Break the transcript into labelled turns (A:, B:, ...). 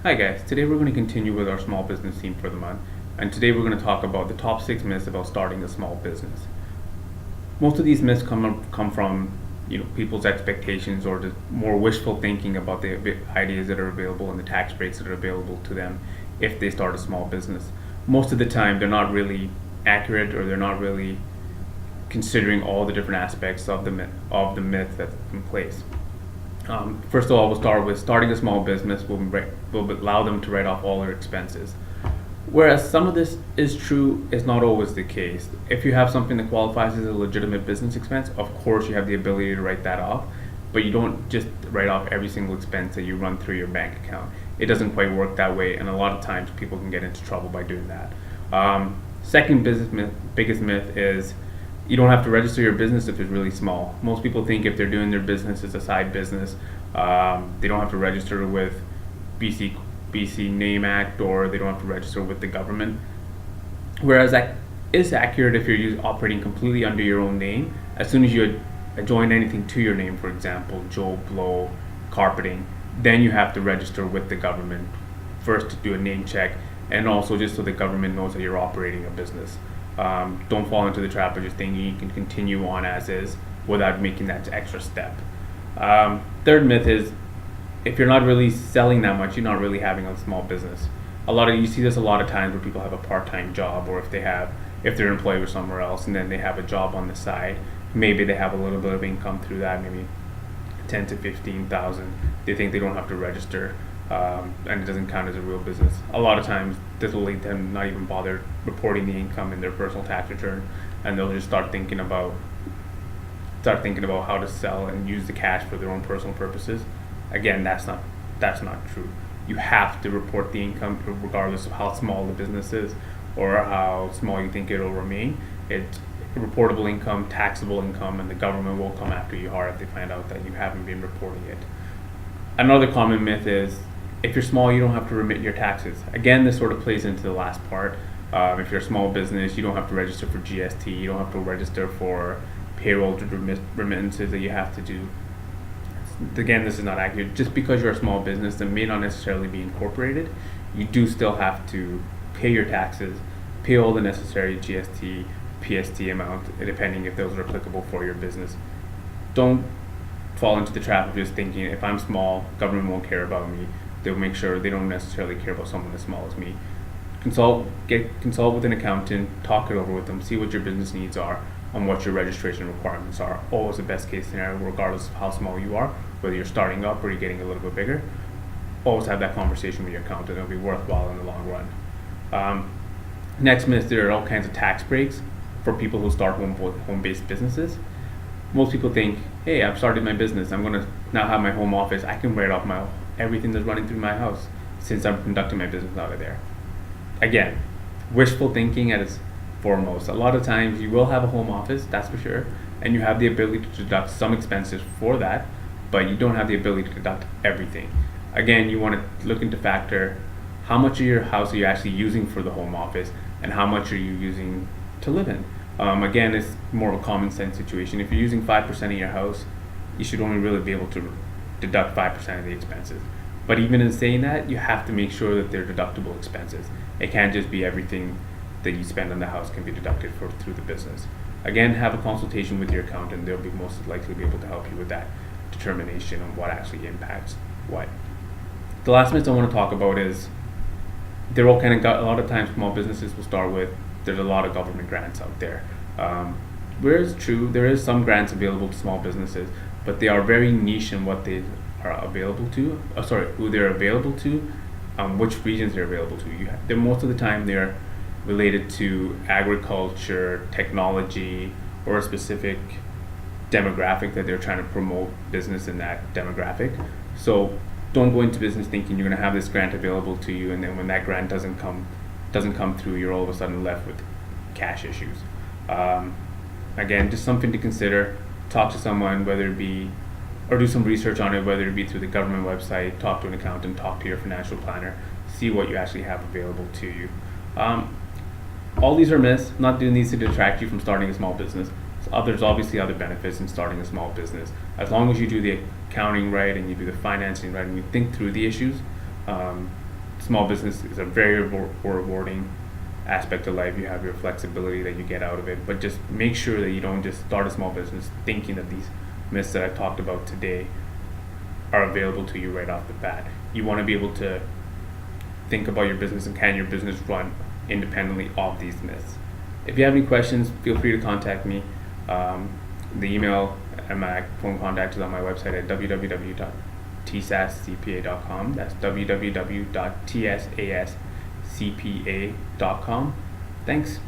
A: Hi guys, today we're going to continue with our small business theme for the month, and today we're going to talk about the top 6 myths about starting a small business. Most of these myths come from people's expectations or the more wishful thinking about the ideas that are available and the tax breaks that are available to them if they start a small business. Most of the time they're not really accurate, or they're not really considering all the different aspects of the myth that's in place. First of all, we'll start with starting a small business will allow them to write off all their expenses. Whereas some of this is true, it's not always the case. If you have something that qualifies as a legitimate business expense, of course you have the ability to write that off, but you don't just write off every single expense that you run through your bank account. It doesn't quite work that way, and a lot of times people can get into trouble by doing that. Second biggest myth is you don't have to register your business if it's really small. Most people think if they're doing their business as a side business, they don't have to register with BC Name Act, or they don't have to register with the government. Whereas that is accurate if you're operating completely under your own name. As soon as you join anything to your name, for example, Joe Blow Carpeting, then you have to register with the government first to do a name check, and also just so the government knows that you're operating a business. Don't fall into the trap of just thinking you can continue on as is without making that extra step. Third myth is if you're not really selling that much, you're not really having a small business. You see this a lot of times where people have a part-time job, or if they're employed with somewhere else and then they have a job on the side, maybe they have a little bit of income through that, maybe 10 to 15,000. They think they don't have to register, and it doesn't count as a real business. A lot of times this will lead them not even bother reporting the income in their personal tax return, and they'll just start thinking about how to sell and use the cash for their own personal purposes. Again, that's not true. You have to report the income regardless of how small the business is or how small you think it'll remain. It's reportable income, taxable income, and the government will come after you hard if they find out that you haven't been reporting it. Another common myth is if you're small, you don't have to remit your taxes. Again, this sort of plays into the last part. If you're a small business, you don't have to register for GST, you don't have to register for payroll remittances that you have to do. Again, this is not accurate. Just because you're a small business that may not necessarily be incorporated, you do still have to pay your taxes, pay all the necessary GST, PST amount, depending if those are applicable for your business. Don't fall into the trap of just thinking if I'm small, government won't care about me. They'll make sure they don't necessarily care about someone as small as me. Consult with an accountant, talk it over with them, see what your business needs are and what your registration requirements are. Always the best case scenario, regardless of how small you are, whether you're starting up or you're getting a little bit bigger. Always have that conversation with your accountant. It'll be worthwhile in the long run. Next myth, there are all kinds of tax breaks for people who start home-based businesses. Most people think, hey, I've started my business, I'm going to now have my home office, I can write off everything that's running through my house since I'm conducting my business out of there. Again, wishful thinking at its foremost. A lot of times you will have a home office, that's for sure, and you have the ability to deduct some expenses for that, but you don't have the ability to deduct everything. Again, you want to look into factor how much of your house are you actually using for the home office and how much are you using to live in. Again, it's more of a common sense situation. If you're using 5% of your house, you should only really be able to deduct 5% of the expenses. But even in saying that, you have to make sure that they're deductible expenses. It can't just be everything that you spend on the house can be deducted through the business. Again, have a consultation with your accountant. They'll be most likely be able to help you with that determination on what actually impacts what. The last myth I want to talk about is a lot of times small businesses will start with there's a lot of government grants out there. Where it's true, there is some grants available to small businesses, but they are very niche in what they are available to. Who they're available to, which regions they're available to. Most of the time they're related to agriculture, technology, or a specific demographic that they're trying to promote business in that demographic. So don't go into business thinking you're going to have this grant available to you, and then when that grant doesn't come through, you're all of a sudden left with cash issues. Again, just something to consider. Talk to someone, or do some research on it, whether it be through the government website, talk to an accountant, talk to your financial planner, see what you actually have available to you. All these are myths. Not doing these to detract you from starting a small business. There's obviously other benefits in starting a small business. As long as you do the accounting right and you do the financing right and you think through the issues, small business is a very rewarding aspect of life. You have your flexibility that you get out of it, but just make sure that you don't just start a small business thinking that these myths that I talked about today are available to you right off the bat. You want to be able to think about your business and can your business run independently of these myths. If you have any questions, feel free to contact me. The email and my phone contact is on my website at www.tsascpa.com. That's www.tsascpa.com. Thanks.